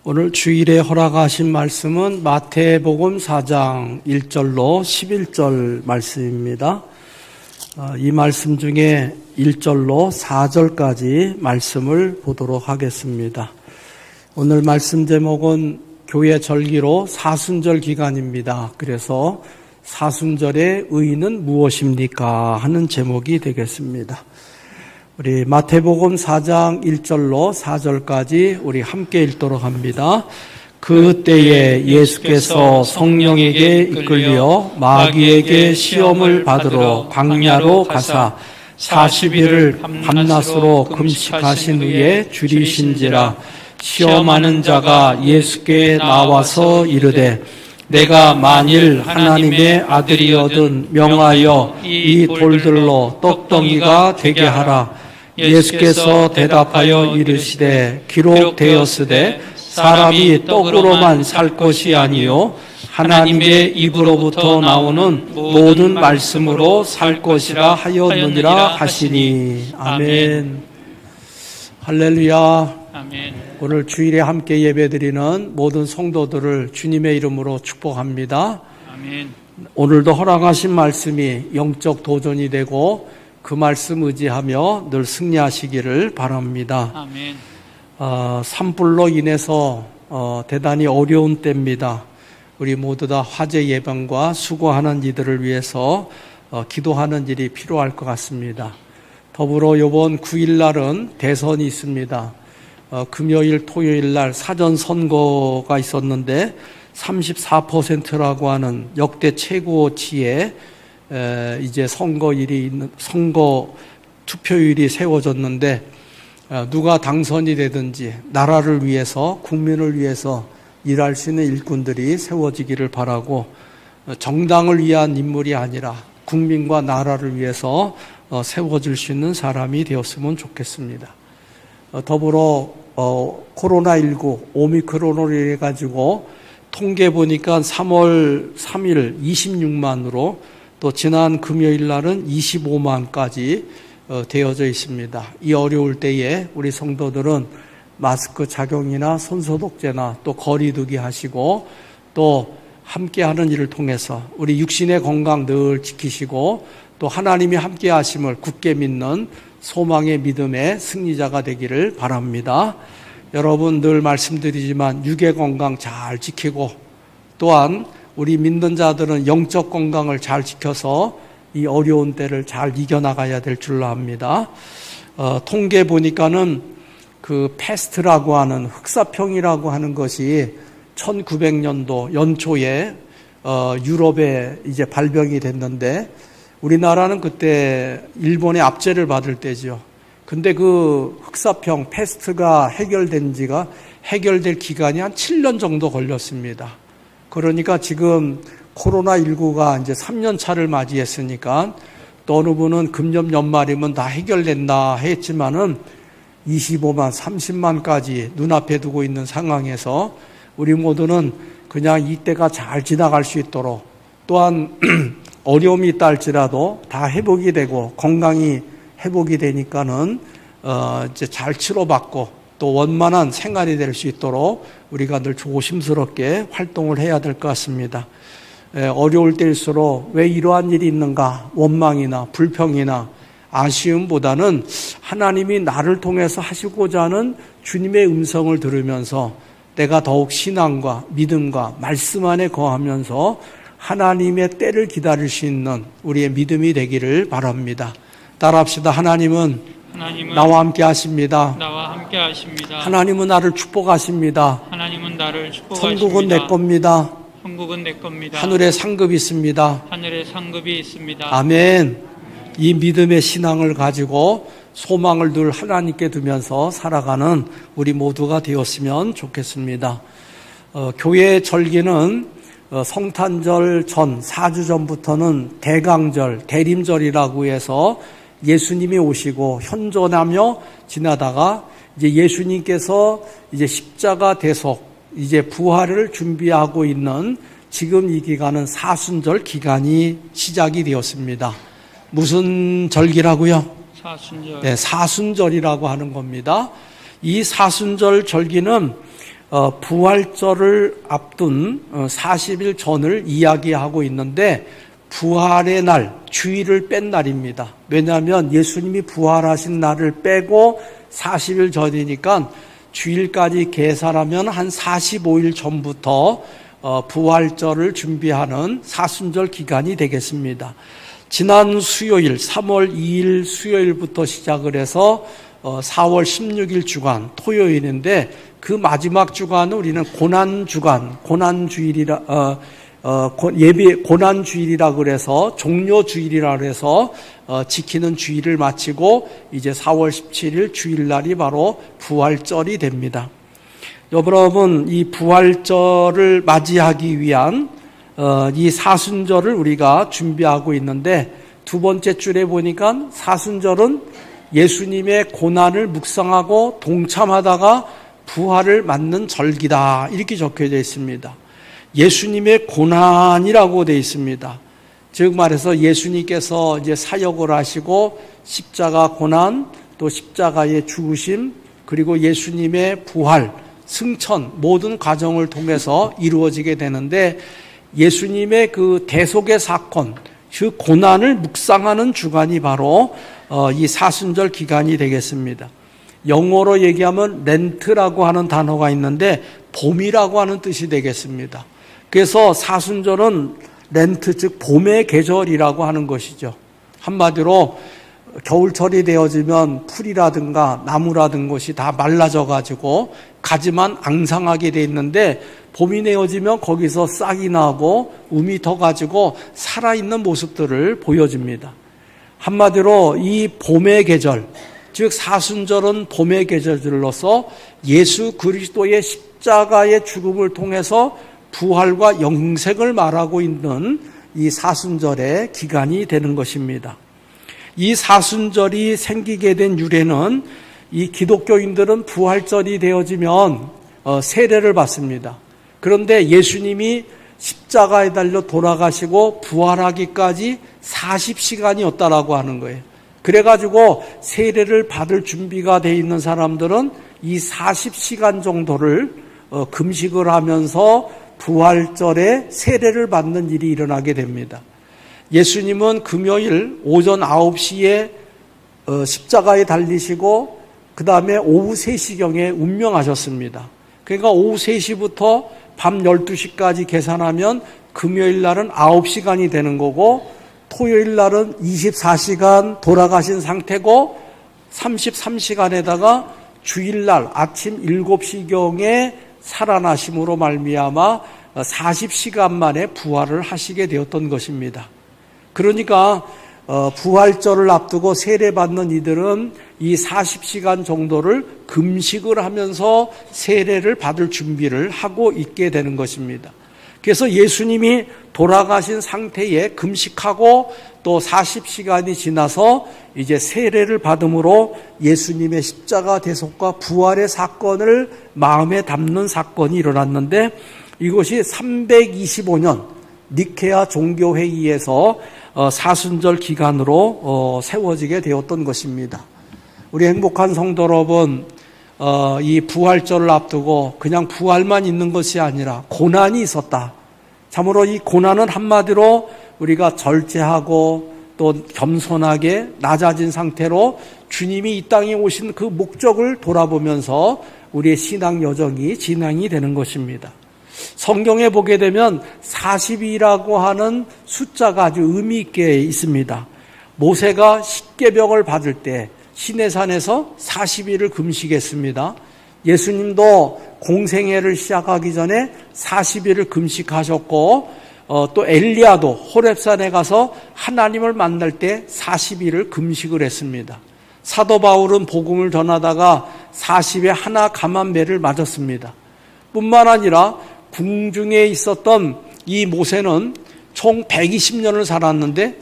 오늘 주일에 허락하신 말씀은 마태복음 4장 1절로 11절 말씀입니다. 이 말씀 중에 1절로 4절까지 말씀을 보도록 하겠습니다. 오늘 말씀 제목은 교회 절기로 사순절 기간입니다. 그래서 사순절의 의의는 무엇입니까? 하는 제목이 되겠습니다. 우리 마태복음 4장 1절로 4절까지 우리 함께 읽도록 합니다. 그때에 예수께서 성령에게 이끌려 마귀에게 시험을 받으러 광야로 가사 40일을 밤낮으로 금식하신 후에 줄이신지라. 시험하는 자가 예수께 나와서 이르되 내가 만일 하나님의 아들이거든 명하여 이 돌들로 떡덩이가 되게 하라. 예수께서 대답하여 이르시되 기록되었으되 사람이 떡으로만 살 것이 아니요 하나님의 입으로부터 나오는 모든 말씀으로 살 것이라 하였느니라 하시니. 아멘. 할렐루야. 아멘. 오늘 주일에 함께 예배드리는 모든 성도들을 주님의 이름으로 축복합니다. 아멘. 오늘도 허락하신 말씀이 영적 도전이 되고 그 말씀 의지하며 늘 승리하시기를 바랍니다. 아멘. 산불로 인해서 대단히 어려운 때입니다. 우리 모두 다 화재 예방과 수고하는 이들을 위해서 기도하는 일이 필요할 것 같습니다. 더불어 이번 9일 날은 대선이 있습니다. 금요일, 토요일 날 사전 선거가 있었는데 34%라고 하는 역대 최고치에 이제 선거 투표율이 세워졌는데 누가 당선이 되든지 나라를 위해서 국민을 위해서 일할 수 있는 일꾼들이 세워지기를 바라고 정당을 위한 인물이 아니라 국민과 나라를 위해서 세워질 수 있는 사람이 되었으면 좋겠습니다. 더불어 코로나19 오미크론으로 인해 가지고 통계 보니까 3월 3일 26만으로 또 지난 금요일 날은 25만까지 되어져 있습니다. 이 어려울 때에 우리 성도들은 마스크 착용이나 손소독제나 또 거리두기 하시고 또 함께하는 일을 통해서 우리 육신의 건강 늘 지키시고 또 하나님이 함께 하심을 굳게 믿는 소망의 믿음의 승리자가 되기를 바랍니다. 여러분 늘 말씀드리지만 육의 건강 잘 지키고 또한 우리 믿는 자들은 영적 건강을 잘 지켜서 이 어려운 때를 잘 이겨나가야 될 줄로 압니다. 통계 보니까는 그 패스트라고 하는 흑사병이라고 하는 것이 1900년도 연초에 유럽에 이제 발병이 됐는데 우리나라는 그때 일본의 압제를 받을 때죠. 근데 그 흑사병 패스트가 해결될 기간이 한 7년 정도 걸렸습니다. 그러니까 지금 코로나19가 이제 3년 차를 맞이했으니까 또 어느 분은 금년 연말이면 다 해결된다 했지만은 25만, 30만까지 눈앞에 두고 있는 상황에서 우리 모두는 그냥 이때가 잘 지나갈 수 있도록 또한 어려움이 있다 할지라도 다 회복이 되고 건강이 회복이 되니까는 이제 잘 치료받고 또 원만한 생활이 될 수 있도록 우리가 늘 조심스럽게 활동을 해야 될 것 같습니다. 어려울 때일수록 왜 이러한 일이 있는가 원망이나 불평이나 아쉬움보다는 하나님이 나를 통해서 하시고자 하는 주님의 음성을 들으면서 내가 더욱 신앙과 믿음과 말씀 안에 거하면서 하나님의 때를 기다릴 수 있는 우리의 믿음이 되기를 바랍니다. 따라합시다. 하나님은 나와 함께 하십니다. 나와 함께 하십니다. 하나님은 나를 축복하십니다. 하나님은 나를 축복하십니다. 천국은 내 겁니다. 천국은 내 겁니다. 하늘에 상급이 있습니다. 하늘에 상급이 있습니다. 아멘. 이 믿음의 신앙을 가지고 소망을 늘 하나님께 두면서 살아가는 우리 모두가 되었으면 좋겠습니다. 교회의 절기는 성탄절 전 4주 전부터는 대강절, 대림절이라고 해서 예수님이 오시고 현존하며 지나다가 이제 예수님께서 이제 십자가 대속, 이제 부활을 준비하고 있는 지금 이 기간은 사순절 기간이 시작이 되었습니다. 무슨 절기라고요? 사순절. 네, 사순절이라고 하는 겁니다. 이 사순절 절기는 부활절을 앞둔 40일 전을 이야기하고 있는데 부활의 날, 주일을 뺀 날입니다. 왜냐하면 예수님이 부활하신 날을 빼고 40일 전이니까 주일까지 계산하면 한 45일 전부터 부활절을 준비하는 사순절 기간이 되겠습니다. 지난 수요일 3월 2일 수요일부터 시작을 해서 4월 16일 주간 토요일인데 그 마지막 주간은 우리는 고난주간, 고난주일이라 그래서 종료주일이라 그래서 지키는 주일을 마치고 이제 4월 17일 주일날이 바로 부활절이 됩니다. 여러분, 이 부활절을 맞이하기 위한 이 사순절을 우리가 준비하고 있는데 두 번째 줄에 보니까 사순절은 예수님의 고난을 묵상하고 동참하다가 부활을 맞는 절기다 이렇게 적혀져 있습니다. 예수님의 고난이라고 되어 있습니다. 즉 말해서 예수님께서 이제 사역을 하시고 십자가 고난, 또 십자가의 죽으심, 그리고 예수님의 부활, 승천 모든 과정을 통해서 이루어지게 되는데 예수님의 그 대속의 사건, 그 고난을 묵상하는 주간이 바로 이 사순절 기간이 되겠습니다. 영어로 얘기하면 렌트라고 하는 단어가 있는데 봄이라고 하는 뜻이 되겠습니다. 그래서 사순절은 렌트, 즉 봄의 계절이라고 하는 것이죠. 한마디로 겨울철이 되어지면 풀이라든가 나무라든 것이 다 말라져 가지고 가지만 앙상하게 돼 있는데 봄이 되어지면 거기서 싹이 나고 움이 터 가지고 살아있는 모습들을 보여줍니다. 한마디로 이 봄의 계절, 즉 사순절은 봄의 계절들로서 예수 그리스도의 십자가의 죽음을 통해서 부활과 영생을 말하고 있는 이 사순절의 기간이 되는 것입니다. 이 사순절이 생기게 된 유래는 이 기독교인들은 부활절이 되어지면 세례를 받습니다. 그런데 예수님이 십자가에 달려 돌아가시고 부활하기까지 40시간이었다라고 하는 거예요. 그래가지고 세례를 받을 준비가 돼 있는 사람들은 이 40시간 정도를 금식을 하면서 부활절에 세례를 받는 일이 일어나게 됩니다. 예수님은 금요일 오전 9시에 십자가에 달리시고 그 다음에 오후 3시경에 운명하셨습니다. 그러니까 오후 3시부터 밤 12시까지 계산하면 금요일 날은 9시간이 되는 거고 토요일 날은 24시간 돌아가신 상태고 33시간에다가 주일날 아침 7시경에 살아나심으로 말미암아 40시간 만에 부활을 하시게 되었던 것입니다. 그러니까 부활절을 앞두고 세례받는 이들은 이 40시간 정도를 금식을 하면서 세례를 받을 준비를 하고 있게 되는 것입니다. 그래서 예수님이 돌아가신 상태에 금식하고 또 40시간이 지나서 이제 세례를 받음으로 예수님의 십자가 대속과 부활의 사건을 마음에 담는 사건이 일어났는데 이것이 325년 니케아 종교회의에서 사순절 기간으로 세워지게 되었던 것입니다. 우리 행복한 성도 여러분, 이 부활절을 앞두고 그냥 부활만 있는 것이 아니라 고난이 있었다. 참으로 이 고난은 한마디로 우리가 절제하고 또 겸손하게 낮아진 상태로 주님이 이 땅에 오신 그 목적을 돌아보면서 우리의 신앙 여정이 진행이 되는 것입니다. 성경에 보게 되면 40이라고 하는 숫자가 아주 의미 있게 있습니다. 모세가 십계명을 받을 때 시내산에서 40일을 금식했습니다. 예수님도 공생애를 시작하기 전에 40일을 금식하셨고 또 엘리야도 호렙산에 가서 하나님을 만날 때 40일을 금식을 했습니다. 사도 바울은 복음을 전하다가 40에 하나 감한매를 맞았습니다. 뿐만 아니라 궁중에 있었던 이 모세는 총 120년을 살았는데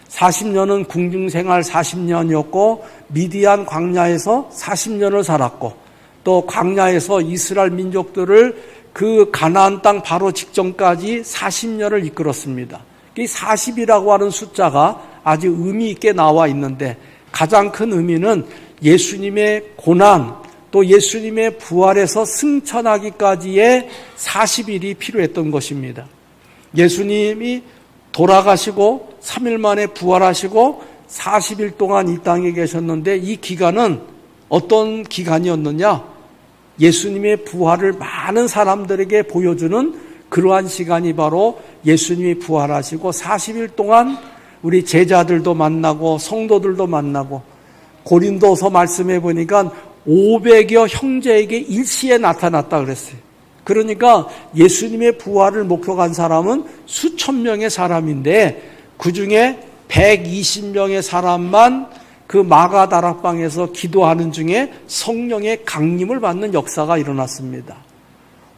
40년은 궁중생활 40년이었고 미디안 광야에서 40년을 살았고 또 광야에서 이스라엘 민족들을 그 가나안 땅 바로 직전까지 40년을 이끌었습니다. 이 40이라고 하는 숫자가 아주 의미 있게 나와 있는데 가장 큰 의미는 예수님의 고난 또 예수님의 부활에서 승천하기까지의 40일이 필요했던 것입니다. 예수님이 돌아가시고 3일 만에 부활하시고 40일 동안 이 땅에 계셨는데 이 기간은 어떤 기간이었느냐? 예수님의 부활을 많은 사람들에게 보여주는 그러한 시간이 바로 예수님이 부활하시고 40일 동안 우리 제자들도 만나고 성도들도 만나고 고린도서 말씀해 보니까 500여 형제에게 일시에 나타났다 그랬어요. 그러니까 예수님의 부활을 목격한 사람은 수천 명의 사람인데 그중에 120명의 사람만 그 마가다락방에서 기도하는 중에 성령의 강림을 받는 역사가 일어났습니다.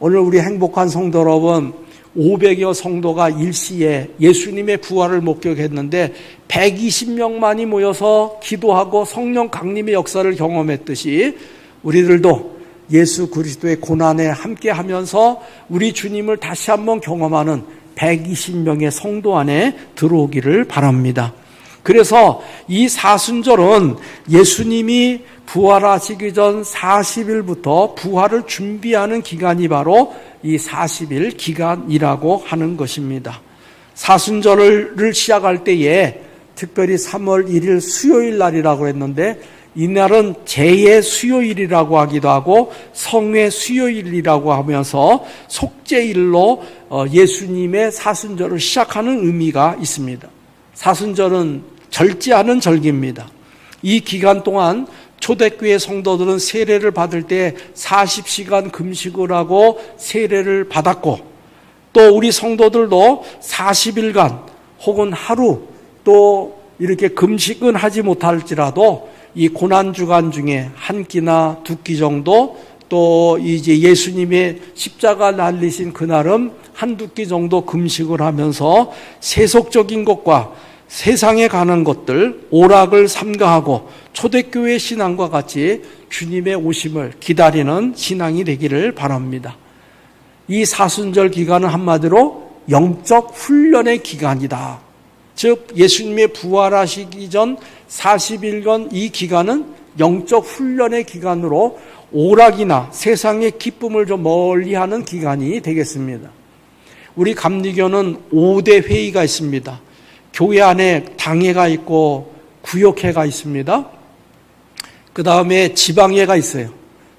오늘 우리 행복한 성도 여러분, 500여 성도가 일시에 예수님의 부활을 목격했는데 120명만이 모여서 기도하고 성령 강림의 역사를 경험했듯이 우리들도 예수 그리스도의 고난에 함께하면서 우리 주님을 다시 한번 경험하는 120명의 성도 안에 들어오기를 바랍니다. 그래서 이 사순절은 예수님이 부활하시기 전 40일부터 부활을 준비하는 기간이 바로 이 40일 기간이라고 하는 것입니다. 사순절을 시작할 때에 특별히 3월 1일 수요일 날이라고 했는데 이날은 제의 수요일이라고 하기도 하고 성의 수요일이라고 하면서 속죄일로 예수님의 사순절을 시작하는 의미가 있습니다. 사순절은 절제하는 절기입니다. 이 기간 동안 초대교회 성도들은 세례를 받을 때 40시간 금식을 하고 세례를 받았고 또 우리 성도들도 40일간 혹은 하루 또 이렇게 금식은 하지 못할지라도 이 고난주간 중에 한 끼나 두 끼 정도 또 이제 예수님의 십자가 날리신 그날은 한두 끼 정도 금식을 하면서 세속적인 것과 세상에 가는 것들, 오락을 삼가하고 초대교회 신앙과 같이 주님의 오심을 기다리는 신앙이 되기를 바랍니다. 이 사순절 기간은 한마디로 영적 훈련의 기간이다. 즉 예수님의 부활하시기 전 40일간 이 기간은 영적 훈련의 기간으로 오락이나 세상의 기쁨을 좀 멀리하는 기간이 되겠습니다. 우리 감리교는 5대 회의가 있습니다. 교회 안에 당회가 있고 구역회가 있습니다. 그 다음에 지방회가 있어요.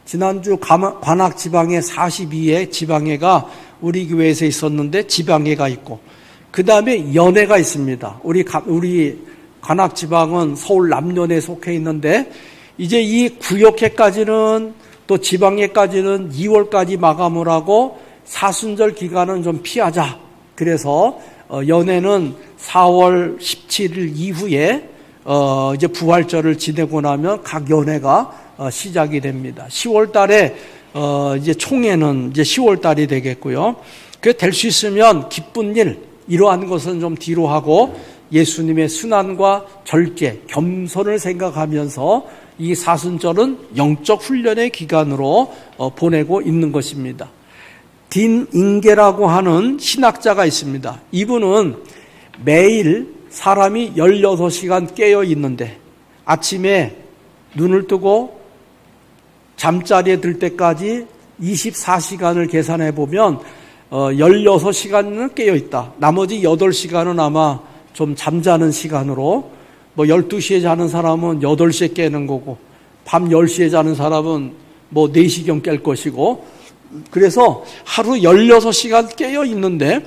지난주 관악지방회 42회 지방회가 우리 교회에서 있었는데 지방회가 있고 그 다음에 연회가 있습니다. 우리 관악지방은 서울 남연에 속해 있는데 이제 이 구역회까지는 또 지방회까지는 2월까지 마감을 하고 사순절 기간은 좀 피하자. 그래서 연회는 4월 17일 이후에 이제 부활절을 지내고 나면 각 연회가 시작이 됩니다. 10월 달에 이제 총회는 이제 10월 달이 되겠고요. 그 될 수 있으면 기쁜 일 이러한 것은 좀 뒤로 하고 예수님의 순환과 절제, 겸손을 생각하면서 이 사순절은 영적 훈련의 기간으로 보내고 있는 것입니다. 딘 잉게라고 하는 신학자가 있습니다. 이분은 매일 사람이 16시간 깨어 있는데 아침에 눈을 뜨고 잠자리에 들 때까지 24시간을 계산해 보면 16시간은 깨어 있다. 나머지 8시간은 아마 좀 잠자는 시간으로 12시에 자는 사람은 8시에 깨는 거고 밤 10시에 자는 사람은 4시경 깰 것이고 그래서 하루 16시간 깨어 있는데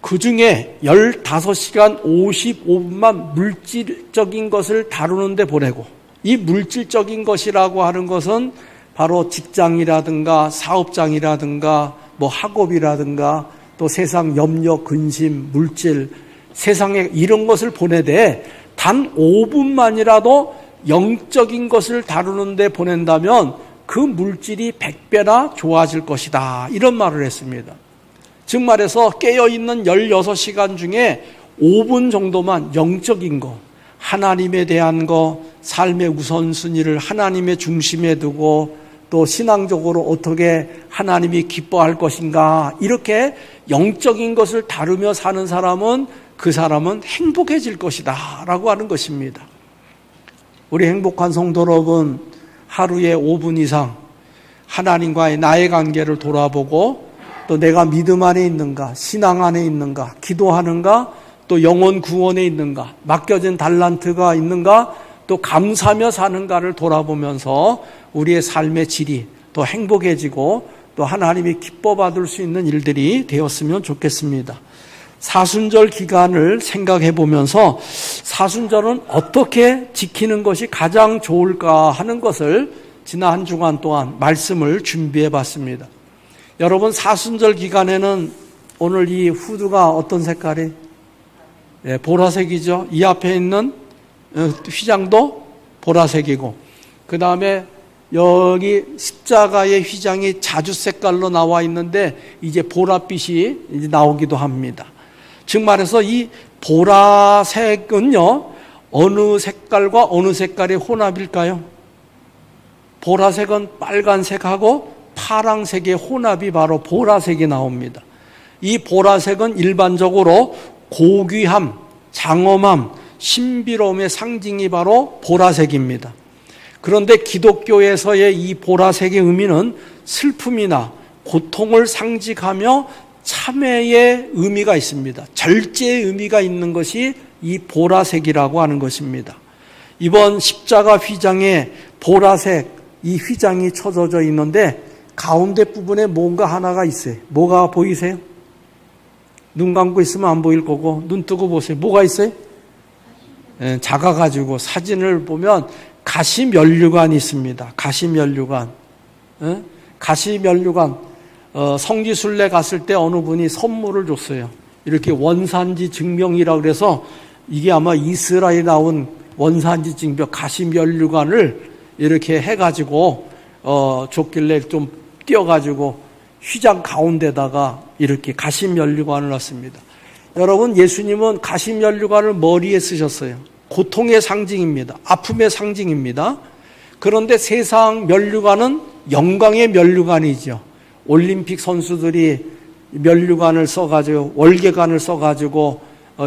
그 중에 15시간 55분만 물질적인 것을 다루는 데 보내고 이 물질적인 것이라고 하는 것은 바로 직장이라든가 사업장이라든가 학업이라든가 또 세상 염려, 근심, 물질, 세상에 이런 것을 보내되 단 5분만이라도 영적인 것을 다루는 데 보낸다면 그 물질이 100배나 좋아질 것이다. 이런 말을 했습니다. 즉 말해서 깨어있는 16시간 중에 5분 정도만 영적인 거, 하나님에 대한 거, 삶의 우선순위를 하나님의 중심에 두고 또 신앙적으로 어떻게 하나님이 기뻐할 것인가 이렇게 영적인 것을 다루며 사는 사람은 그 사람은 행복해질 것이다 라고 하는 것입니다. 우리 행복한 성도 여러분, 하루에 5분 이상 하나님과의 나의 관계를 돌아보고 또 내가 믿음 안에 있는가, 신앙 안에 있는가, 기도하는가, 또 영혼 구원에 있는가, 맡겨진 달란트가 있는가, 또 감사하며 사는가를 돌아보면서 우리의 삶의 질이 더 행복해지고 또 하나님이 기뻐 받을 수 있는 일들이 되었으면 좋겠습니다. 사순절 기간을 생각해 보면서 사순절은 어떻게 지키는 것이 가장 좋을까 하는 것을 지난 한 주간 동안 말씀을 준비해 봤습니다. 여러분, 사순절 기간에는 오늘 이 후드가 어떤 색깔이? 보라색이죠. 이 앞에 있는 휘장도 보라색이고, 그 다음에 여기 십자가의 휘장이 자주 색깔로 나와 있는데 이제 보랏빛이 이제 나오기도 합니다. 즉 말해서 이 보라색은요, 어느 색깔과 어느 색깔의 혼합일까요? 보라색은 빨간색하고 파랑색의 혼합이 바로 보라색이 나옵니다. 이 보라색은 일반적으로 고귀함, 장엄함, 신비로움의 상징이 바로 보라색입니다. 그런데 기독교에서의 이 보라색의 의미는 슬픔이나 고통을 상징하며 참회의 의미가 있습니다. 절제의 의미가 있는 것이 이 보라색이라고 하는 것입니다. 이번 십자가 휘장에 보라색 이 휘장이 쳐져져 있는데 가운데 부분에 뭔가 하나가 있어요. 뭐가 보이세요? 눈 감고 있으면 안 보일 거고 눈 뜨고 보세요. 뭐가 있어요? 작아가지고 사진을 보면 가시면류관이 있습니다. 가시면류관. 가시면류관. 성지순례 갔을 때 어느 분이 선물을 줬어요. 이렇게 원산지 증명이라고 그래서 이게 아마 이스라엘에 나온 원산지 증명 가시면류관을 이렇게 해가지고 줬길래 좀 띄어가지고 휘장 가운데다가 이렇게 가시면류관을 놨습니다. 여러분, 예수님은 가시면류관을 머리에 쓰셨어요. 고통의 상징입니다. 아픔의 상징입니다. 그런데 세상 면류관은 영광의 면류관이죠. 올림픽 선수들이 면류관을 써가지고 월계관을 써가지고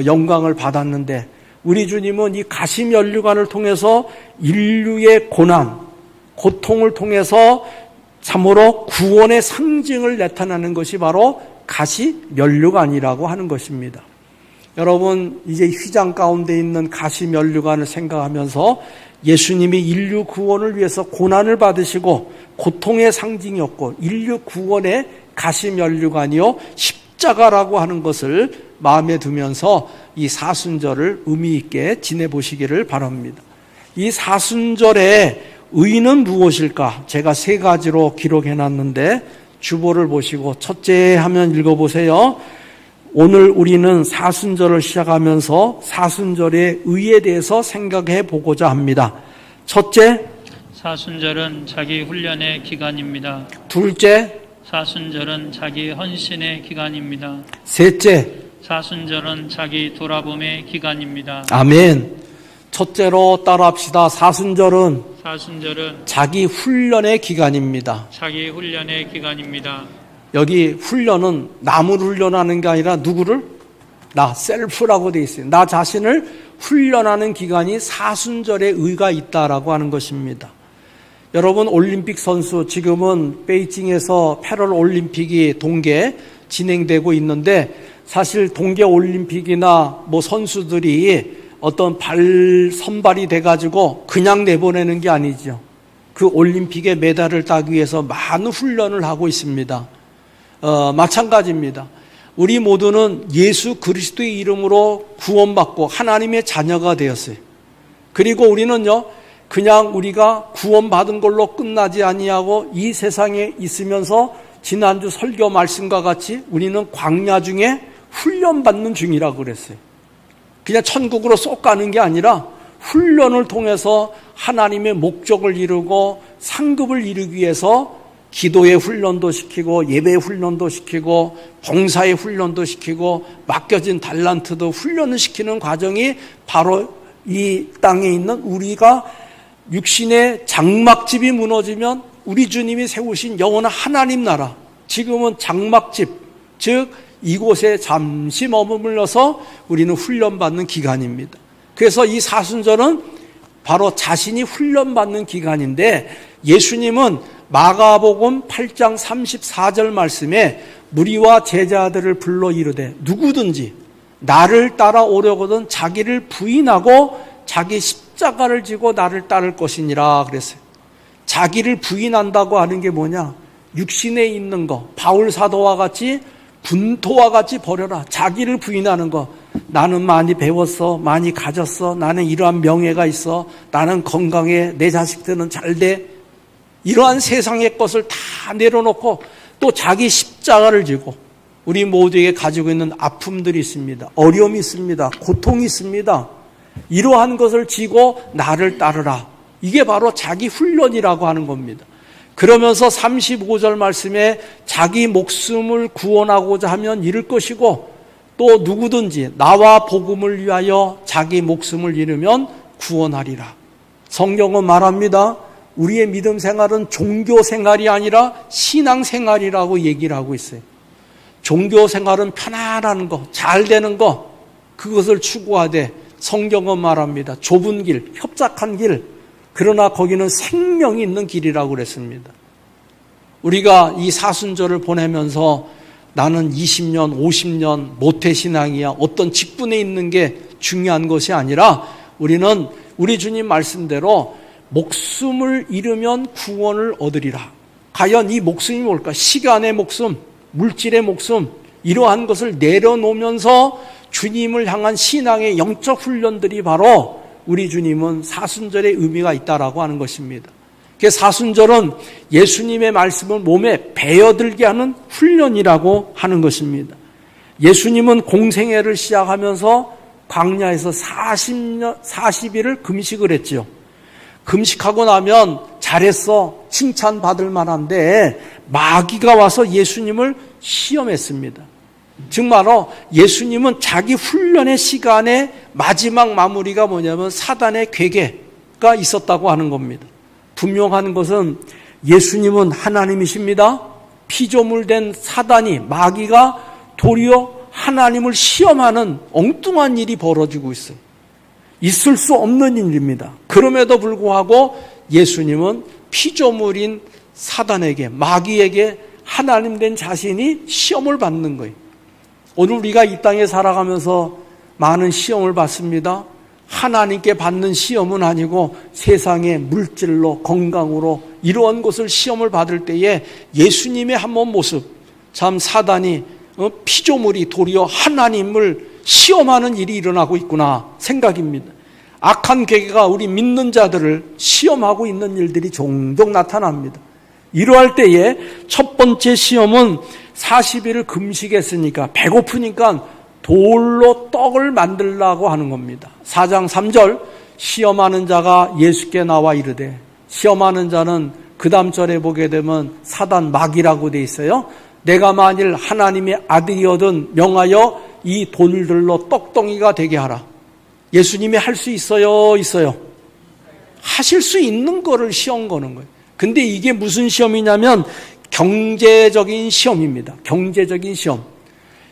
영광을 받았는데 우리 주님은 이 가시면류관을 통해서 인류의 고난, 고통을 통해서 참으로 구원의 상징을 나타내는 것이 바로 가시면류관이라고 하는 것입니다. 여러분, 이제 휘장 가운데 있는 가시면류관을 생각하면서 예수님이 인류 구원을 위해서 고난을 받으시고 고통의 상징이었고 인류 구원의 가시면류관이요 십자가라고 하는 것을 마음에 두면서 이 사순절을 의미 있게 지내보시기를 바랍니다. 이 사순절의 의의는 무엇일까? 제가 세 가지로 기록해놨는데 주보를 보시고 첫째 하면 읽어보세요. 오늘 우리는 사순절을 시작하면서 사순절의 의의에 대해서 생각해 보고자 합니다. 첫째, 사순절은 자기 훈련의 기간입니다. 둘째, 사순절은 자기 헌신의 기간입니다. 셋째, 사순절은 자기 돌아봄의 기간입니다. 아멘. 첫째로 따라합시다. 사순절은 자기 훈련의 기간입니다. 자기 훈련의 기간입니다. 여기 훈련은 남을 훈련하는 게 아니라 누구를? 나, 셀프라고 되어 있어요. 나 자신을 훈련하는 기간이 사순절의 의가 있다라고 하는 것입니다. 여러분, 올림픽 선수 지금은 베이징에서 패럴 올림픽이 동계 진행되고 있는데 사실 동계 올림픽이나 뭐 선수들이 어떤 선발이 돼가지고 그냥 내보내는 게 아니죠. 그 올림픽의 메달을 따기 위해서 많은 훈련을 하고 있습니다. 마찬가지입니다. 우리 모두는 예수 그리스도의 이름으로 구원받고 하나님의 자녀가 되었어요. 그리고 우리는요, 그냥 우리가 구원받은 걸로 끝나지 아니하고 이 세상에 있으면서 지난주 설교 말씀과 같이 우리는 광야 중에 훈련받는 중이라고 그랬어요. 그냥 천국으로 쏙 가는 게 아니라 훈련을 통해서 하나님의 목적을 이루고 상급을 이루기 위해서 기도의 훈련도 시키고 예배의 훈련도 시키고 봉사의 훈련도 시키고 맡겨진 달란트도 훈련을 시키는 과정이 바로 이 땅에 있는 우리가 육신의 장막집이 무너지면 우리 주님이 세우신 영원한 하나님 나라, 지금은 장막집, 즉 이곳에 잠시 머물러서 우리는 훈련받는 기간입니다. 그래서 이 사순절은 바로 자신이 훈련받는 기간인데 예수님은 마가복음 8장 34절 말씀에 무리와 제자들을 불러 이르되 누구든지 나를 따라오려거든 자기를 부인하고 자기 십자가를 지고 나를 따를 것이니라 그랬어요. 자기를 부인한다고 하는 게 뭐냐? 육신에 있는 거, 바울 사도와 같이 분토와 같이 버려라. 자기를 부인하는 거. 나는 많이 배웠어, 많이 가졌어, 나는 이러한 명예가 있어, 나는 건강해, 내 자식들은 잘 돼. 이러한 세상의 것을 다 내려놓고 또 자기 십자가를 지고, 우리 모두에게 가지고 있는 아픔들이 있습니다. 어려움이 있습니다. 고통이 있습니다. 이러한 것을 지고 나를 따르라. 이게 바로 자기 훈련이라고 하는 겁니다. 그러면서 35절 말씀에 자기 목숨을 구원하고자 하면 잃을 것이고 또 누구든지 나와 복음을 위하여 자기 목숨을 잃으면 구원하리라. 성경은 말합니다. 우리의 믿음 생활은 종교 생활이 아니라 신앙 생활이라고 얘기를 하고 있어요. 종교 생활은 편안한 거, 잘 되는 거, 그것을 추구하되 성경은 말합니다. 좁은 길, 협착한 길, 그러나 거기는 생명이 있는 길이라고 그랬습니다. 우리가 이 사순절을 보내면서 나는 20년, 50년 모태신앙이야, 어떤 직분에 있는 게 중요한 것이 아니라 우리는 우리 주님 말씀대로 목숨을 잃으면 구원을 얻으리라. 과연 이 목숨이 뭘까? 시간의 목숨, 물질의 목숨, 이러한 것을 내려놓으면서 주님을 향한 신앙의 영적 훈련들이 바로 우리 주님은 사순절의 의미가 있다라고 하는 것입니다. 사순절은 예수님의 말씀을 몸에 배어들게 하는 훈련이라고 하는 것입니다. 예수님은 공생애를 시작하면서 광야에서 40일을 금식을 했죠. 금식하고 나면 잘했어, 칭찬받을 만한데 마귀가 와서 예수님을 시험했습니다. 즉 말로 예수님은 자기 훈련의 시간에 마지막 마무리가 뭐냐면 사단의 괴계가 있었다고 하는 겁니다. 분명한 것은 예수님은 하나님이십니다. 피조물 된 사단이, 마귀가 도리어 하나님을 시험하는 엉뚱한 일이 벌어지고 있어요. 있을 수 없는 일입니다. 그럼에도 불구하고 예수님은 피조물인 사단에게, 마귀에게 하나님 된 자신이 시험을 받는 거예요. 오늘 우리가 이 땅에 살아가면서 많은 시험을 받습니다. 하나님께 받는 시험은 아니고 세상의 물질로, 건강으로 이러한 것을 시험을 받을 때에 예수님의 한 번 모습, 참 사단이 피조물이 도리어 하나님을 시험하는 일이 일어나고 있구나 생각입니다. 악한 괴계가 우리 믿는 자들을 시험하고 있는 일들이 종종 나타납니다. 이러할 때에 첫 번째 시험은 40일을 금식했으니까 배고프니까 돌로 떡을 만들라고 하는 겁니다. 4장 3절 시험하는 자가 예수께 나와 이르되, 시험하는 자는 그 다음 절에 보게 되면 사단 마귀라고 돼 있어요. 내가 만일 하나님의 아들이거든 명하여 이 돌들로 떡덩이가 되게 하라. 예수님이 할 수 있어요? 있어요? 하실 수 있는 거를 시험 거는 거예요. 근데 이게 무슨 시험이냐면 경제적인 시험입니다. 경제적인 시험.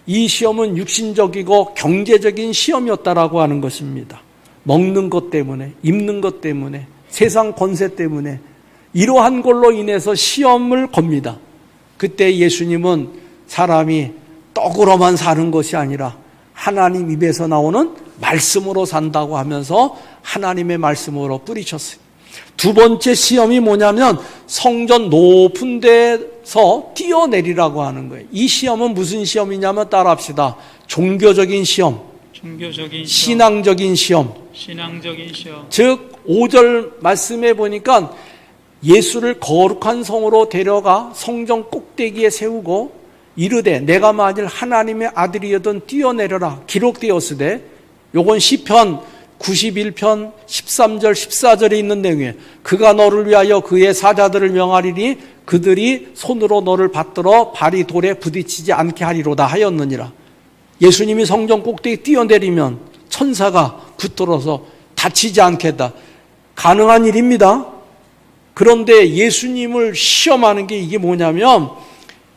이 시험은 육신적이고 경제적인 시험이었다라고 하는 것입니다. 먹는 것 때문에, 입는 것 때문에, 세상 권세 때문에 이러한 걸로 인해서 시험을 겁니다. 그때 예수님은 사람이 떡으로만 사는 것이 아니라 하나님 입에서 나오는 말씀으로 산다고 하면서 하나님의 말씀으로 뿌리쳤어요. 두 번째 시험이 뭐냐면 성전 높은 데서 뛰어내리라고 하는 거예요. 이 시험은 무슨 시험이냐면 따라합시다. 종교적인 시험, 신앙적인 시험. 즉 5절 말씀에 보니까 예수를 거룩한 성으로 데려가 성전 꼭대기에 세우고 이르되 내가 만일 하나님의 아들이여든 뛰어내려라 기록되었으되, 요건 시편 91편 13절 14절에 있는 내용이에요. 그가 너를 위하여 그의 사자들을 명하리니 그들이 손으로 너를 받들어 발이 돌에 부딪히지 않게 하리로다 하였느니라. 예수님이 성전 꼭대기 뛰어내리면 천사가 붙들어서 다치지 않겠다. 가능한 일입니다. 그런데 예수님을 시험하는 게 이게 뭐냐면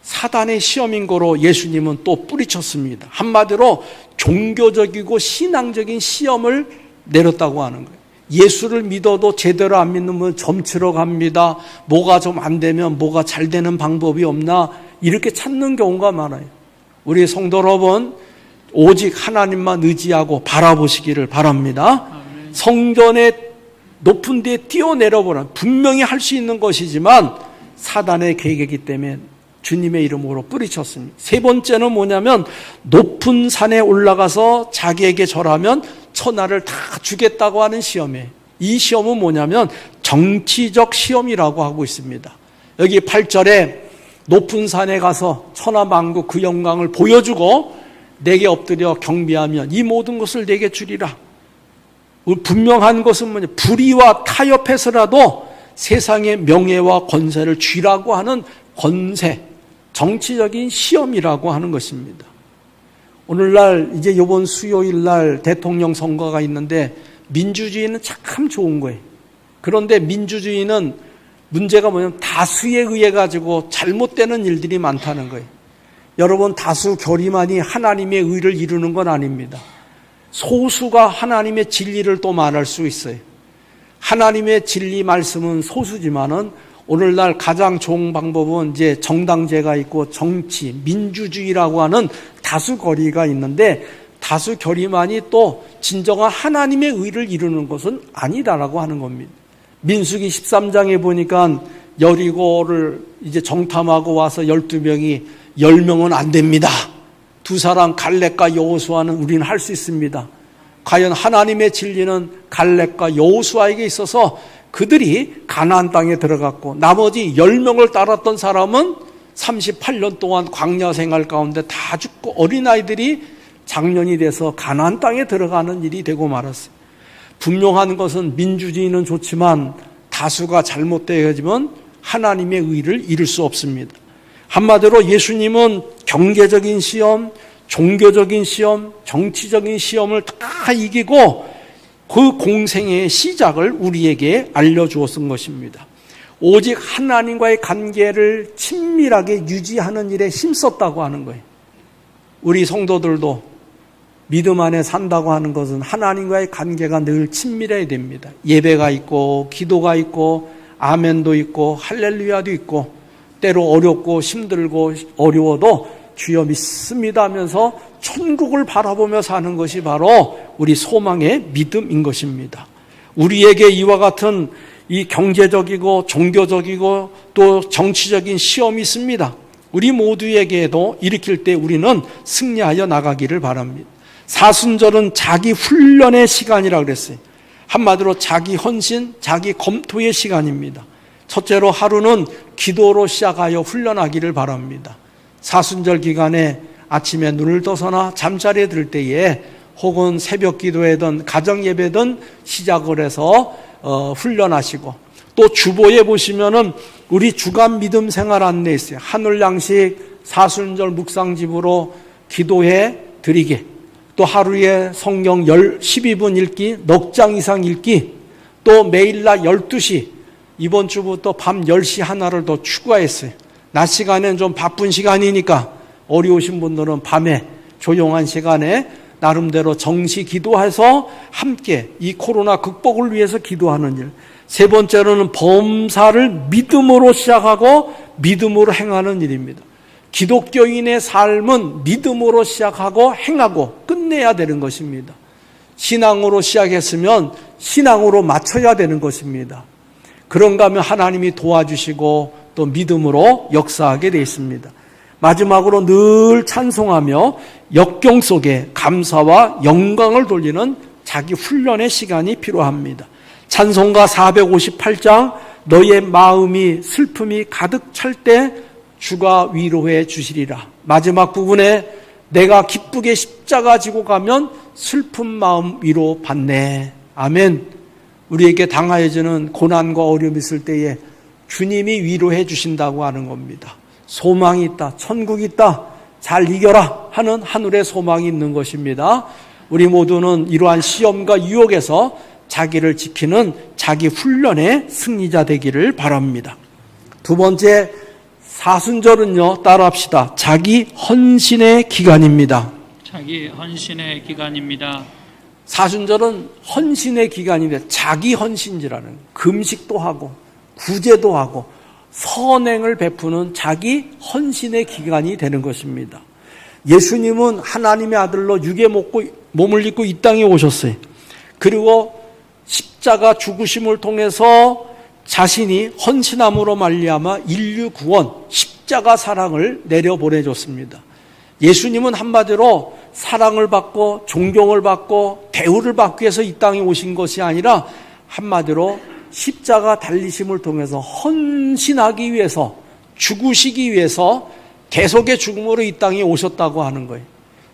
사단의 시험인 거로 예수님은 또 뿌리쳤습니다. 한마디로 종교적이고 신앙적인 시험을 내렸다고 하는 거예요. 예수를 믿어도 제대로 안 믿으면 점치러 갑니다. 뭐가 좀 안 되면 뭐가 잘 되는 방법이 없나 이렇게 찾는 경우가 많아요. 우리 성도 여러분, 오직 하나님만 의지하고 바라보시기를 바랍니다. 아멘. 성전의 높은 데에 뛰어내려보라. 분명히 할 수 있는 것이지만 사단의 계획이기 때문에 주님의 이름으로 뿌리쳤습니다. 세 번째는 뭐냐면 높은 산에 올라가서 자기에게 절하면 천하를 다 주겠다고 하는 시험이에요. 이 시험은 뭐냐면 정치적 시험이라고 하고 있습니다. 여기 8절에 높은 산에 가서 천하만국 그 영광을 보여주고 내게 엎드려 경배하면 이 모든 것을 내게 주리라. 분명한 것은 뭐냐, 불의와 타협해서라도 세상의 명예와 권세를 쥐라고 하는 권세, 정치적인 시험이라고 하는 것입니다. 오늘날 이제 이번 수요일 날 대통령 선거가 있는데 민주주의는 참 좋은 거예요. 그런데 민주주의는 문제가 뭐냐면 다수에 의해 가지고 잘못되는 일들이 많다는 거예요. 여러분, 다수 결의만이 하나님의 의를 이루는 건 아닙니다. 소수가 하나님의 진리를 또 말할 수 있어요. 하나님의 진리 말씀은 소수지만은 오늘날 가장 좋은 방법은 이제 정당제가 있고 정치, 민주주의라고 하는 다수 결의가 있는데 다수 결의만이 또 진정한 하나님의 의를 이루는 것은 아니다라고 하는 겁니다. 민수기 13장에 보니까 여리고를 이제 정탐하고 와서 12명이 10명은 안 됩니다. 두 사람 갈렙과 여호수아는 우리는 할 수 있습니다. 과연 하나님의 진리는 갈렙과 여호수아에게 있어서 그들이 가나안 땅에 들어갔고 나머지 10명을 따랐던 사람은 38년 동안 광야 생활 가운데 다 죽고 어린아이들이 장년이 돼서 가나안 땅에 들어가는 일이 되고 말았어요. 분명한 것은 민주주의는 좋지만 다수가 잘못되어지면 하나님의 의를 이룰 수 없습니다. 한마디로 예수님은 경제적인 시험, 종교적인 시험, 정치적인 시험을 다 이기고 그 공생의 시작을 우리에게 알려주었던 것입니다. 오직 하나님과의 관계를 친밀하게 유지하는 일에 힘썼다고 하는 거예요. 우리 성도들도 믿음 안에 산다고 하는 것은 하나님과의 관계가 늘 친밀해야 됩니다. 예배가 있고 기도가 있고 아멘도 있고 할렐루야도 있고 때로 어렵고 힘들고 어려워도 주여 믿습니다 하면서 천국을 바라보며 사는 것이 바로 우리 소망의 믿음인 것입니다. 우리에게 이와 같은 이 경제적이고 종교적이고 또 정치적인 시험이 있습니다. 우리 모두에게도 일으킬 때 우리는 승리하여 나가기를 바랍니다. 사순절은 자기 훈련의 시간이라고 그랬어요. 한마디로 자기 헌신, 자기 검토의 시간입니다. 첫째로 하루는 기도로 시작하여 훈련하기를 바랍니다. 사순절 기간에 아침에 눈을 떠서나 잠자리에 들 때에 혹은 새벽 기도회든 가정 예배든 시작을 해서 훈련하시고 또 주보에 보시면은 우리 주간 믿음 생활 안내 있어요. 하늘 양식 사순절 묵상집으로 기도해 드리게, 또 하루에 성경 12분 읽기, 넉 장 이상 읽기, 또 매일 낮 12시, 이번 주부터 밤 10시 하나를 더 추가했어요. 낮 시간에는 좀 바쁜 시간이니까 어려우신 분들은 밤에 조용한 시간에 나름대로 정시 기도해서 함께 이 코로나 극복을 위해서 기도하는 일. 세 번째로는 범사를 믿음으로 시작하고 믿음으로 행하는 일입니다. 기독교인의 삶은 믿음으로 시작하고 행하고 끝내야 되는 것입니다. 신앙으로 시작했으면 신앙으로 마쳐야 되는 것입니다. 그런가 하면 하나님이 도와주시고 또 믿음으로 역사하게 되어 있습니다. 마지막으로 늘 찬송하며 역경 속에 감사와 영광을 돌리는 자기 훈련의 시간이 필요합니다. 찬송가 458장 너의 마음이 슬픔이 가득 찰 때 주가 위로해 주시리라. 마지막 부분에 내가 기쁘게 십자가 지고 가면 슬픈 마음 위로 받네. 아멘. 우리에게 당하여지는 고난과 어려움이 있을 때에 주님이 위로해 주신다고 하는 겁니다. 소망이 있다, 천국이 있다, 잘 이겨라 하는 하늘의 소망이 있는 것입니다. 우리 모두는 이러한 시험과 유혹에서 자기를 지키는 자기 훈련의 승리자 되기를 바랍니다. 두 번째, 사순절은요, 따라합시다. 자기 헌신의 기간입니다. 자기 헌신의 기간입니다. 사순절은 헌신의 기간인데 자기 헌신이라는 금식도 하고 구제도 하고 선행을 베푸는 자기 헌신의 기간이 되는 것입니다. 예수님은 하나님의 아들로 육의 몸을 입고 이 땅에 오셨어요. 그리고 십자가 죽으심을 통해서 자신이 헌신함으로 말미암아 인류 구원, 십자가 사랑을 내려보내줬습니다. 예수님은 한마디로 사랑을 받고 존경을 받고 대우를 받기 위해서 이 땅에 오신 것이 아니라 한마디로 십자가 달리심을 통해서 헌신하기 위해서, 죽으시기 위해서 대속의 죽음으로 이 땅에 오셨다고 하는 거예요.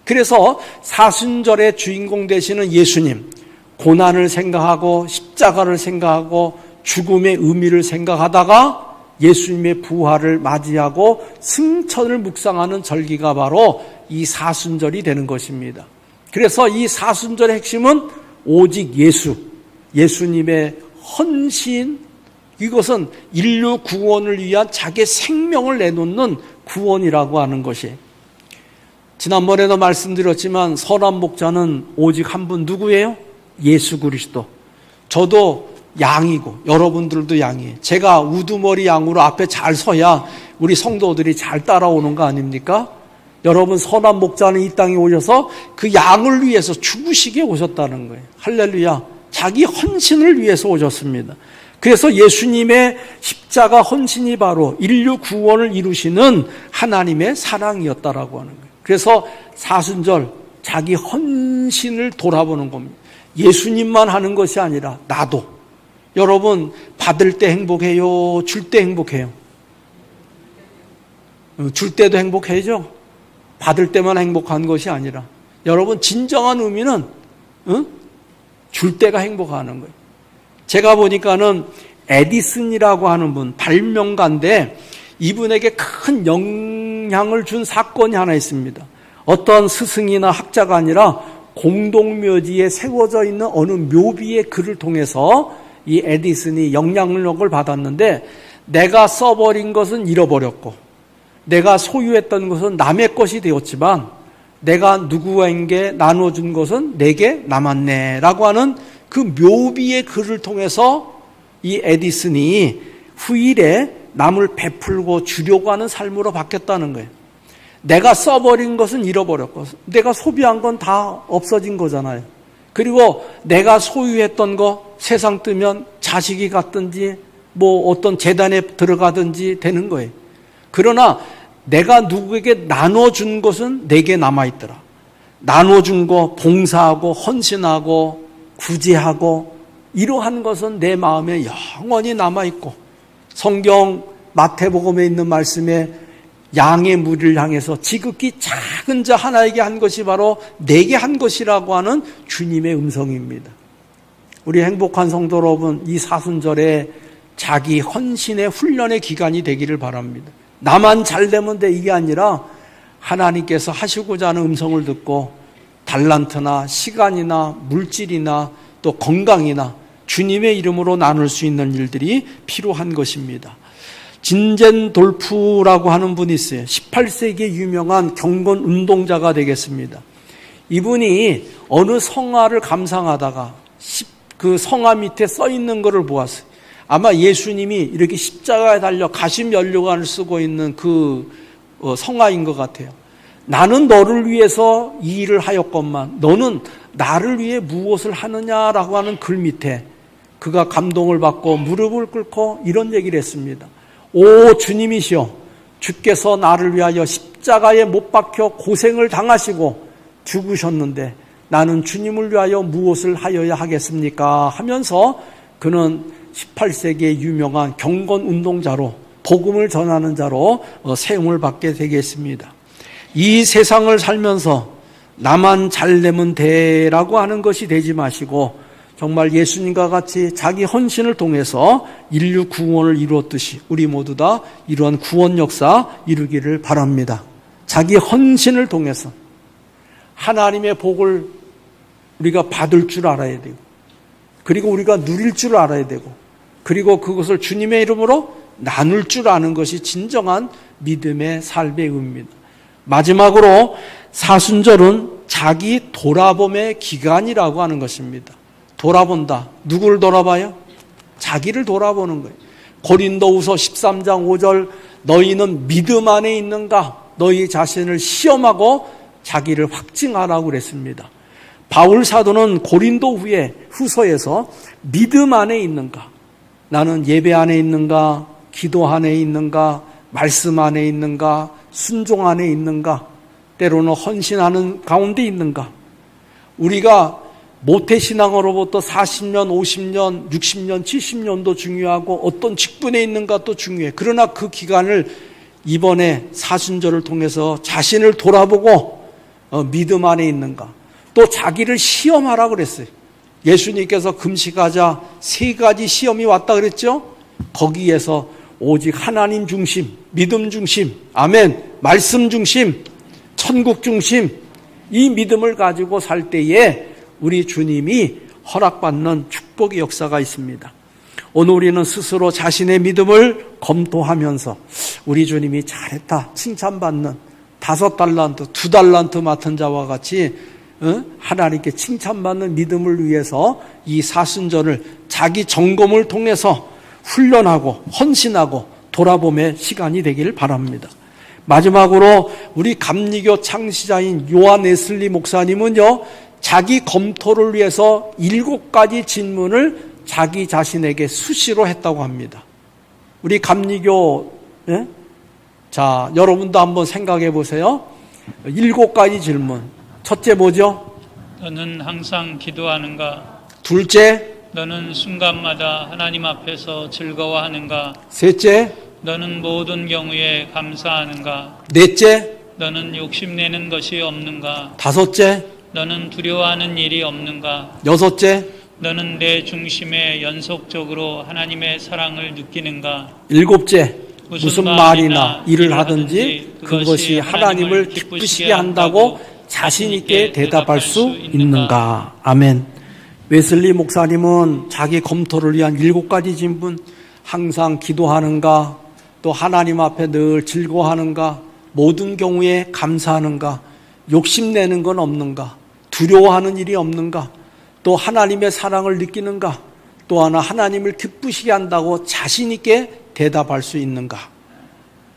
그래서 사순절의 주인공 되시는 예수님, 고난을 생각하고 십자가를 생각하고 죽음의 의미를 생각하다가 예수님의 부활을 맞이하고 승천을 묵상하는 절기가 바로 이 사순절이 되는 것입니다. 그래서 이 사순절의 핵심은 오직 예수님의 헌신, 이것은 인류 구원을 위한 자기의 생명을 내놓는 구원이라고 하는 것이. 지난번에도 말씀드렸지만 선한 목자는 오직 한 분 누구예요? 예수 그리스도. 저도 양이고 여러분들도 양이에요. 제가 우두머리 양으로 앞에 잘 서야 우리 성도들이 잘 따라오는 거 아닙니까? 여러분, 선한 목자는 이 땅에 오셔서 그 양을 위해서 죽으시게 오셨다는 거예요. 할렐루야. 자기 헌신을 위해서 오셨습니다. 그래서 예수님의 십자가 헌신이 바로 인류 구원을 이루시는 하나님의 사랑이었다라고 하는 거예요. 그래서 사순절 자기 헌신을 돌아보는 겁니다. 예수님만 하는 것이 아니라 나도. 여러분, 받을 때 행복해요? 줄 때 행복해요? 줄 때도 행복해야죠. 받을 때만 행복한 것이 아니라 여러분, 진정한 의미는 줄 때가 행복하는 거예요. 제가 보니까는 에디슨이라고 하는 분, 발명가인데 이분에게 큰 영향을 준 사건이 하나 있습니다. 어떤 스승이나 학자가 아니라 공동묘지에 세워져 있는 어느 묘비의 글을 통해서 이 에디슨이 영향력을 받았는데, 내가 써버린 것은 잃어버렸고 내가 소유했던 것은 남의 것이 되었지만 내가 누구에게 나눠준 것은 내게 남았네 라고 하는 그 묘비의 글을 통해서 이 에디슨이 후일에 남을 베풀고 주려고 하는 삶으로 바뀌었다는 거예요. 내가 써버린 것은 잃어버렸고 내가 소비한 건 다 없어진 거잖아요. 그리고 내가 소유했던 거 세상 뜨면 자식이 갔든지 뭐 어떤 재단에 들어가든지 되는 거예요. 그러나 내가 누구에게 나눠준 것은 내게 남아있더라. 나눠준 거, 봉사하고 헌신하고 구제하고 이러한 것은 내 마음에 영원히 남아있고, 성경 마태복음에 있는 말씀에 양의 무리를 향해서 지극히 작은 자 하나에게 한 것이 바로 내게 한 것이라고 하는 주님의 음성입니다. 우리 행복한 성도 여러분, 이 사순절에 자기 헌신의 훈련의 기간이 되기를 바랍니다. 나만 잘 되면 돼, 이게 아니라 하나님께서 하시고자 하는 음성을 듣고 달란트나 시간이나 물질이나 또 건강이나 주님의 이름으로 나눌 수 있는 일들이 필요한 것입니다. 진젠돌프라고 하는 분이 있어요. 18세기의 유명한 경건 운동자가 되겠습니다. 이분이 어느 성화를 감상하다가 그 성화 밑에 써 있는 것을 보았어요. 아마 예수님이 이렇게 십자가에 달려 가심 연료관을 쓰고 있는 그 성화인 것 같아요. 나는 너를 위해서 이 일을 하였건만 너는 나를 위해 무엇을 하느냐라고 하는 글 밑에 그가 감동을 받고 무릎을 꿇고 이런 얘기를 했습니다. 오 주님이시여, 주께서 나를 위하여 십자가에 못 박혀 고생을 당하시고 죽으셨는데 나는 주님을 위하여 무엇을 하여야 하겠습니까? 하면서 그는 18세기의 유명한 경건 운동자로, 복음을 전하는 자로 세움을 받게 되겠습니다. 이 세상을 살면서 나만 잘 되면 돼라고 하는 것이 되지 마시고 정말 예수님과 같이 자기 헌신을 통해서 인류 구원을 이루었듯이 우리 모두 다 이러한 구원 역사 이루기를 바랍니다. 자기 헌신을 통해서 하나님의 복을 우리가 받을 줄 알아야 되고, 그리고 우리가 누릴 줄 알아야 되고, 그리고 그것을 주님의 이름으로 나눌 줄 아는 것이 진정한 믿음의 삶의 의미입니다. 마지막으로 사순절은 자기 돌아봄의 기간이라고 하는 것입니다. 돌아본다. 누구를 돌아봐요? 자기를 돌아보는 거예요. 고린도후서 13장 5절 너희는 믿음 안에 있는가? 너희 자신을 시험하고 자기를 확증하라고 그랬습니다. 바울 사도는 고린도 후서에서 믿음 안에 있는가? 나는 예배 안에 있는가? 기도 안에 있는가? 말씀 안에 있는가? 순종 안에 있는가? 때로는 헌신하는 가운데 있는가? 우리가 모태신앙으로부터 40년, 50년, 60년, 70년도 중요하고 어떤 직분에 있는가도 중요해. 그러나 그 기간을 이번에 사순절을 통해서 자신을 돌아보고 믿음 안에 있는가? 또 자기를 시험하라고 그랬어요. 예수님께서 금식하자 3가지 시험이 왔다 그랬죠? 거기에서 오직 하나님 중심, 믿음 중심, 아멘, 말씀 중심, 천국 중심, 이 믿음을 가지고 살 때에 우리 주님이 허락받는 축복의 역사가 있습니다. 오늘 우리는 스스로 자신의 믿음을 검토하면서 우리 주님이 잘했다 칭찬받는 5달란트, 2달란트 맡은 자와 같이 하나님께 칭찬받는 믿음을 위해서 이 사순절을 자기 점검을 통해서 훈련하고 헌신하고 돌아봄의 시간이 되기를 바랍니다. 마지막으로 우리 감리교 창시자인 요한 웨슬리 목사님은요, 자기 검토를 위해서 7가지 질문을 자기 자신에게 수시로 했다고 합니다. 우리 감리교, 자, 여러분도 한번 생각해 보세요. 7가지 질문. 첫째 뭐죠? 너는 항상 기도하는가? 둘째, 너는 순간마다 하나님 앞에서 즐거워하는가? 셋째, 너는 모든 경우에 감사하는가? 넷째, 너는 욕심내는 것이 없는가? 다섯째, 너는 두려워하는 일이 없는가? 여섯째, 너는 내 중심에 연속적으로 하나님의 사랑을 느끼는가? 일곱째, 무슨 말이나 일을 하든지 그것이 하나님을 기쁘시게 한다고 자신 있게 대답할 수 있는가? 아멘. 웨슬리 목사님은 자기 검토를 위한 7가지 질문, 항상 기도하는가? 또 하나님 앞에 늘 즐거워하는가? 모든 경우에 감사하는가? 욕심내는 건 없는가? 두려워하는 일이 없는가? 또 하나님의 사랑을 느끼는가? 또 하나 하나님을 기쁘시게 한다고 자신 있게 대답할 수 있는가?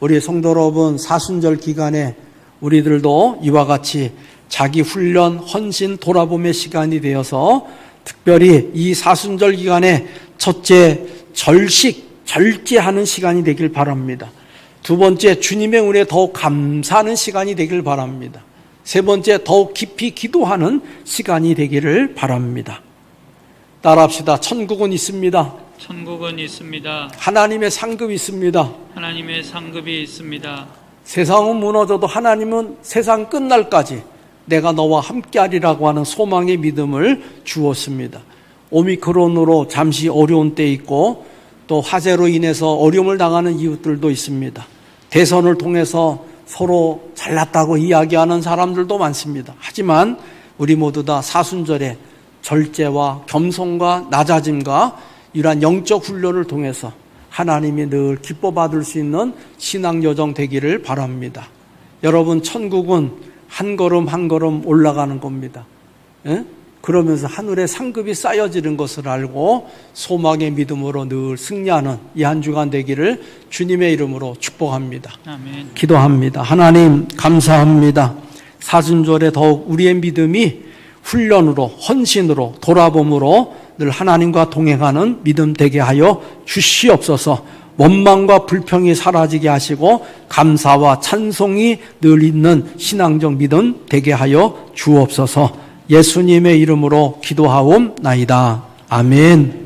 우리 성도 여러분, 사순절 기간에 우리들도 이와 같이 자기 훈련, 헌신, 돌아봄의 시간이 되어서 특별히 이 사순절 기간에 첫째, 절제하는 시간이 되길 바랍니다. 두 번째, 주님의 은혜에 더욱 감사하는 시간이 되길 바랍니다. 세 번째, 더욱 깊이 기도하는 시간이 되기를 바랍니다. 따라합시다. 천국은 있습니다. 천국은 있습니다. 하나님의 상급이 있습니다. 하나님의 상급이 있습니다. 세상은 무너져도 하나님은 세상 끝날까지 내가 너와 함께하리라고 하는 소망의 믿음을 주었습니다. 오미크론으로 잠시 어려운 때 있고 또 화재로 인해서 어려움을 당하는 이웃들도 있습니다. 대선을 통해서 서로 잘났다고 이야기하는 사람들도 많습니다. 하지만 우리 모두 다 사순절에 절제와 겸손과 낮아짐과 이러한 영적 훈련을 통해서 하나님이 늘 기뻐 받을 수 있는 신앙 여정 되기를 바랍니다. 여러분, 천국은 한 걸음 한 걸음 올라가는 겁니다. 그러면서 하늘에 상급이 쌓여지는 것을 알고 소망의 믿음으로 늘 승리하는 이 한 주간 되기를 주님의 이름으로 축복합니다. 아멘. 기도합니다. 하나님 감사합니다. 사순절에 더욱 우리의 믿음이 훈련으로, 헌신으로, 돌아봄으로 늘 하나님과 동행하는 믿음 되게 하여 주시옵소서. 원망과 불평이 사라지게 하시고 감사와 찬송이 늘 있는 신앙적 믿음 되게 하여 주옵소서. 예수님의 이름으로 기도하옵나이다. 아멘.